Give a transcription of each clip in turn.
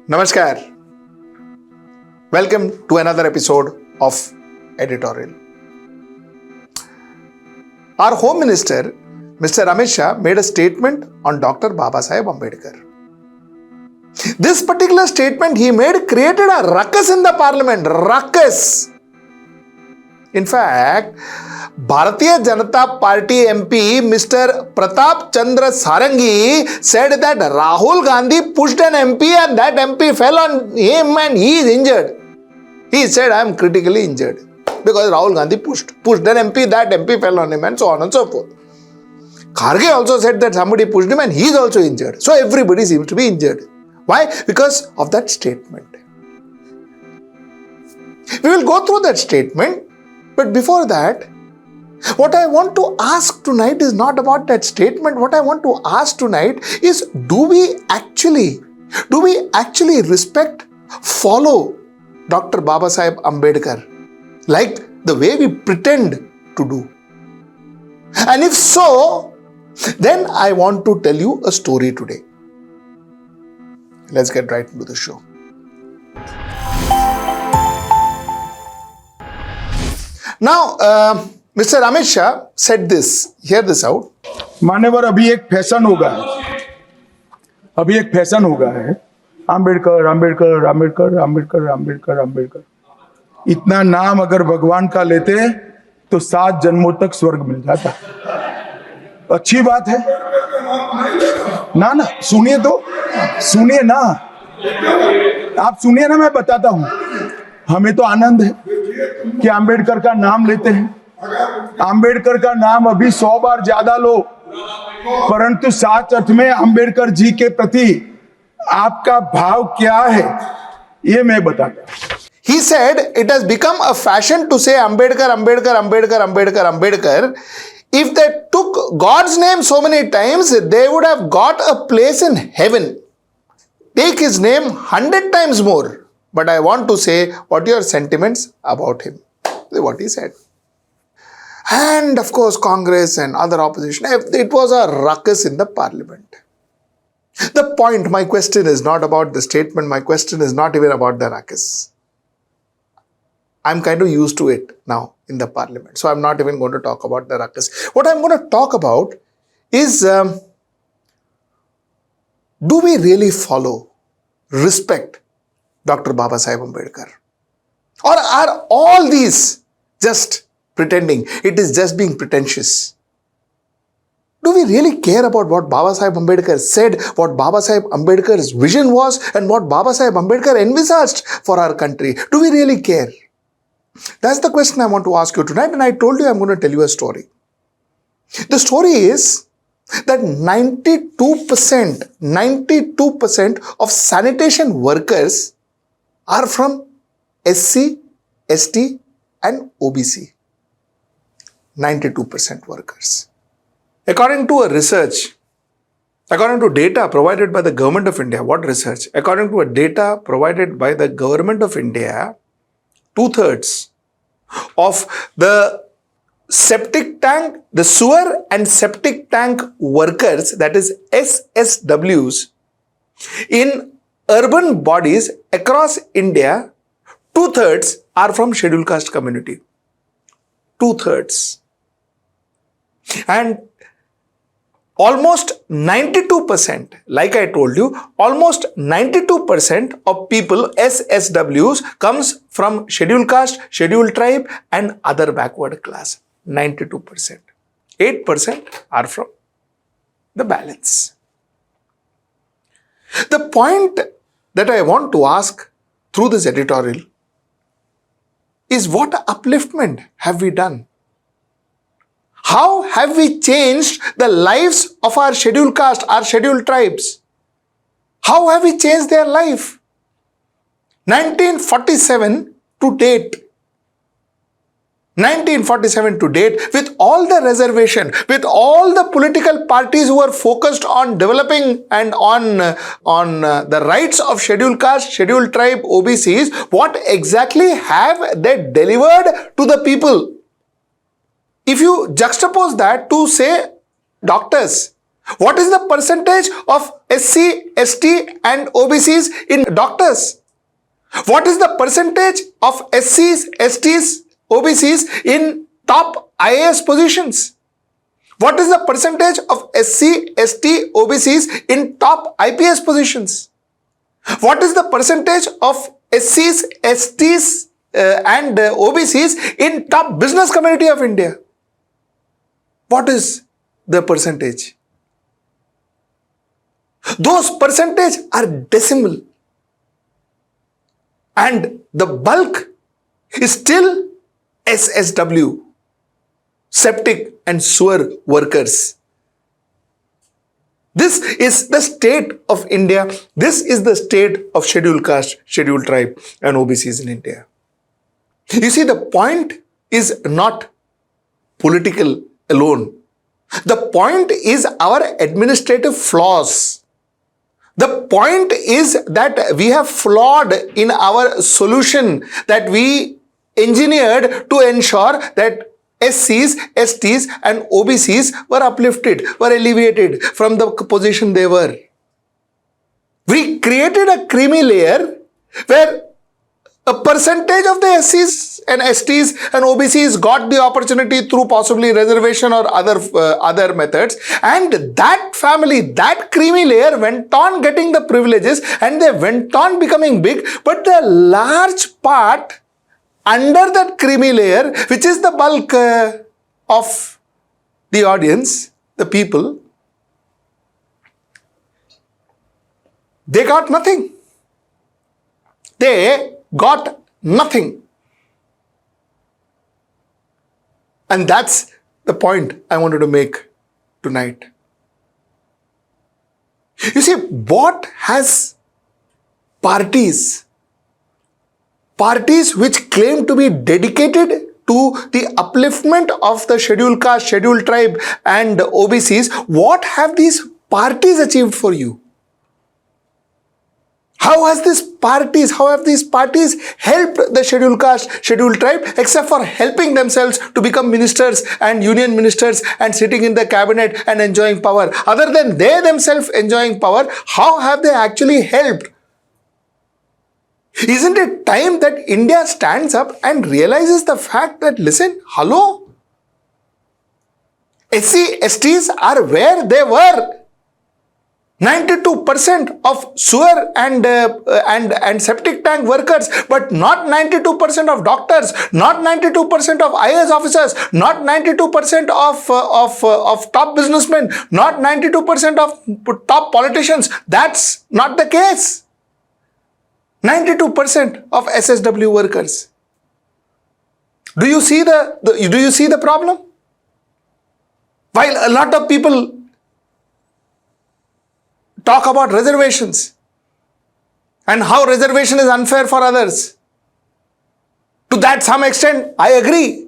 Namaskar. Welcome to another episode of Editorial. Our Home Minister, Mr. Amit Shah, made a statement on Dr. Babasaheb Ambedkar. This particular statement he made created a ruckus in the parliament. Ruckus. In fact, Bharatiya Janata Party MP Mr. Pratap Chandra Sarangi said that Rahul Gandhi pushed an MP and that MP fell on him and he is injured. He said, I am critically injured because Rahul Gandhi pushed an MP, that MP fell on him and so on and so forth. Kharge also said that somebody pushed him and he is also injured. So everybody seems to be injured. Why? Because of that statement. We will go through that statement, but before that, what I want to ask tonight is not about that statement. What I want to ask tonight is, do we actually respect, follow Dr. Babasaheb Ambedkar like the way we pretend to do? And if so, then I want to tell you a story today. Let's get right into the show. Now, Mr. Amit Shah said this. Hear this out. मान्यवर अभी एक fashion हो गया है आम्बेडकर आम्बेडकर आम्बेडकर आम्बेडकर आम्बेडकर आम्बेडकर। इतना नाम अगर भगवान का लेते तो 7 जन्मों तक स्वर्ग मिल जाता। अच्छी बात है ना। सुनिए ना, आप सुनिए ना, मैं बताता हूं। हमें तो आनंद है कि आम्बेडकर का नाम लेते हैं। आम्बेडकर का नाम अभी 100 बार ज्यादा लो, परंतु साच अर्थ में आम्बेडकर जी के प्रति आपका भाव क्या है, ये मैं बताता हूं। He said it has become a fashion to say Ambedkar, Ambedkar, Ambedkar, Ambedkar, Ambedkar. If they took God's name so many times, they would have got a place in heaven. Take his name 100 times more. But I want to say what are your sentiments about him. What he said. And of course, Congress and other opposition, it was a ruckus in the parliament. The point, my question is not about the statement. My question is not even about the ruckus. I'm kind of used to it now in the parliament. So I'm not even going to talk about the ruckus. What I'm going to talk about is, do we really follow, respect Dr. Babasaheb Ambedkar? Or are all these just pretending? It is just being pretentious. Do we really care about what Babasaheb Ambedkar said, what Babasaheb Ambedkar's vision was, and what Babasaheb Ambedkar envisaged for our country? Do we really care? That's the question I want to ask you tonight, and I told you I'm going to tell you a story. The story is that 92% of sanitation workers are from SC, ST and OBC. 92% workers. According to data provided by the Government of India, what research? According to a data provided by the Government of India, 2/3 of the septic tank, the sewer and septic tank workers, that is SSWs, in urban bodies across India, 2/3 are from scheduled caste community. 2/3. And almost 92%, like I told you, almost 92% of people, SSWs, comes from scheduled caste, scheduled tribe and other backward class. 92%. 8% are from the balance. The point that I want to ask through this editorial is, what upliftment have we done? How have we changed the lives of our scheduled caste, our scheduled tribes? How have we changed their life? 1947 to date, with all the reservation, with all the political parties who are focused on developing and on the rights of scheduled caste, scheduled tribe, OBCs, what exactly have they delivered to the people? If you juxtapose that to, say, doctors, What is the percentage of SC, ST and OBCs in doctors? What is the percentage of SCs, STs, OBCs in top IAS positions? What is the percentage of SC, ST, OBCs in top IPS positions? What is the percentage of SCs, STs and OBCs in top business community of India? What is the percentage? Those percentages are decimal. And the bulk is still SSW, septic and sewer workers. This is the state of India. This is the state of scheduled caste, scheduled tribe and OBCs in India. You see, the point is not political alone. The point is our administrative flaws. The point is that we have flawed in our solution that we engineered to ensure that SCs, STs and OBCs were uplifted, were alleviated from the position they were. We created a creamy layer where a percentage of the SCs and STs and OBCs got the opportunity through possibly reservation or other methods, and that family, that creamy layer went on getting the privileges and they went on becoming big, but the large part under that creamy layer, which is the bulk of the audience, the people, they got nothing. They got nothing. And that's the point I wanted to make tonight. You see, what has parties which claim to be dedicated to the upliftment of the scheduled caste, scheduled tribe and OBCs, what have these parties achieved for you? How have these parties helped the scheduled caste, scheduled tribe, except for helping themselves to become ministers and union ministers and sitting in the cabinet and enjoying power? Other than they themselves enjoying power, how have they actually helped? Isn't it time that India stands up and realizes the fact that, listen, hello, SC, STs are where they were. 92% of sewer and septic tank workers, but not 92% of doctors, not 92% of IAS officers, not 92% of top businessmen, not 92% of top politicians. That's not the case. 92% of SSW workers. Do you see the problem? While a lot of people talk about reservations and how reservation is unfair for others, to that some extent I agree.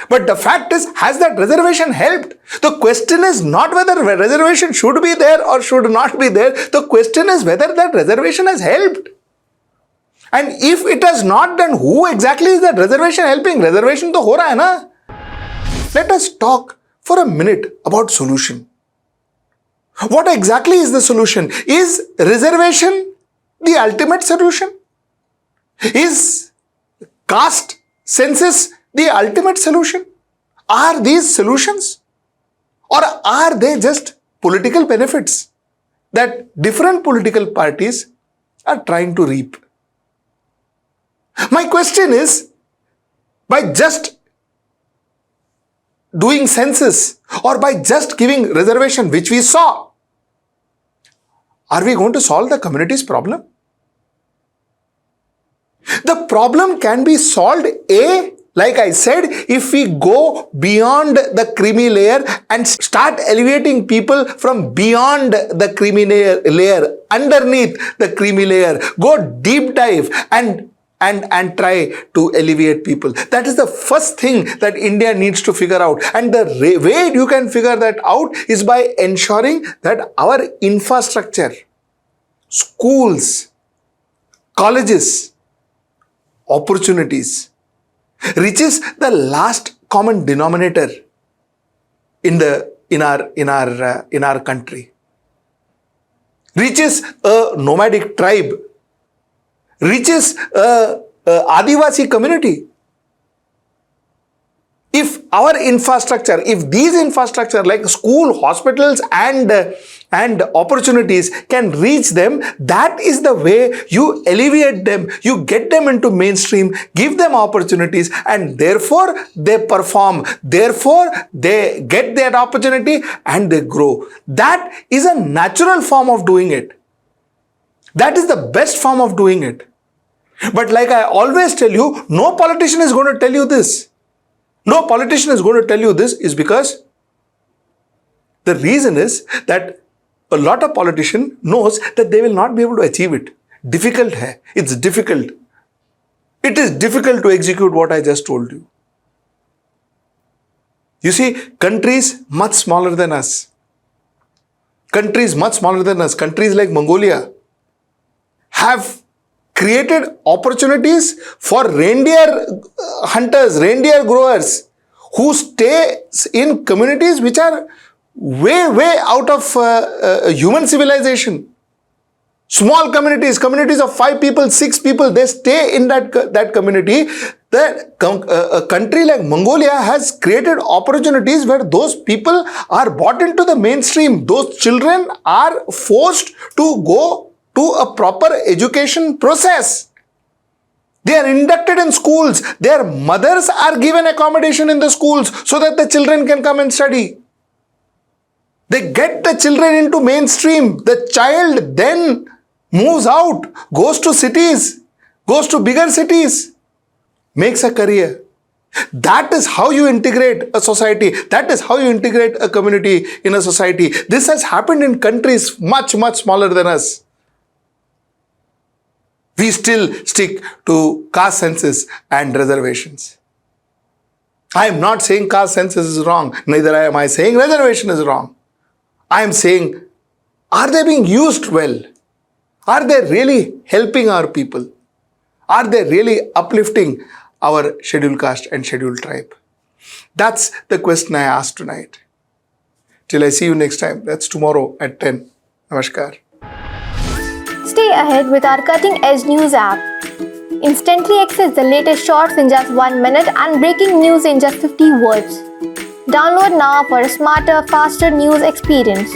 But the fact is, has that reservation helped? The question is not whether reservation should be there or should not be there. The question is whether that reservation has helped. And if it has not, then who exactly is that reservation helping? Reservation to ho raha hai na? Let us talk for a minute about solution. What exactly is the solution? Is reservation the ultimate solution? Is caste census the ultimate solution? Are these solutions? Or are they just political benefits that different political parties are trying to reap? My question is, by just doing census or by just giving reservation, which we saw, are we going to solve the community's problem? The problem can be solved, like I said, if we go beyond the creamy layer and start elevating people from beyond the creamy layer, underneath the creamy layer, go deep dive and try to alleviate people. That is the first thing that India needs to figure out. And the way you can figure that out is by ensuring that our infrastructure, schools, colleges, opportunities reaches the last common denominator in in our country, reaches a nomadic tribe, reaches a Adivasi community. If our infrastructure, if these infrastructure like school, hospitals and opportunities can reach them, that is the way you alleviate them, you get them into mainstream, give them opportunities, and therefore they perform, therefore they get that opportunity and they grow. That is a natural form of doing it. That is the best form of doing it. But like I always tell you, no politician is going to tell you this. No politician is going to tell you this is because the reason is that a lot of politician knows that they will not be able to achieve it. Difficult hai. It's difficult. It is difficult to execute what I just told you. You see, countries much smaller than us. Countries much smaller than us. Countries like Mongolia have created opportunities for reindeer hunters, reindeer growers who stay in communities which are way out of human civilization. Small communities, communities of 5 people, 6 people, they stay in that community. A country like Mongolia has created opportunities where those people are brought into the mainstream. Those children are forced to go to a proper education process. They are inducted in schools. Their mothers are given accommodation in the schools so that the children can come and study. They get the children into mainstream. The child then moves out, goes to cities, goes to bigger cities, makes a career. That is how you integrate a society. That is how you integrate a community in a society. This has happened in countries much smaller than us. We still stick to caste census and reservations. I am not saying caste census is wrong. Neither am I saying reservation is wrong. I am saying, are they being used well? Are they really helping our people? Are they really uplifting our scheduled caste and scheduled tribe? That's the question I asked tonight. Till I see you next time. That's tomorrow at 10. Namaskar. Stay ahead with our cutting-edge news app. Instantly access the latest shorts in just 1 minute and breaking news in just 50 words. Download now for a smarter, faster news experience.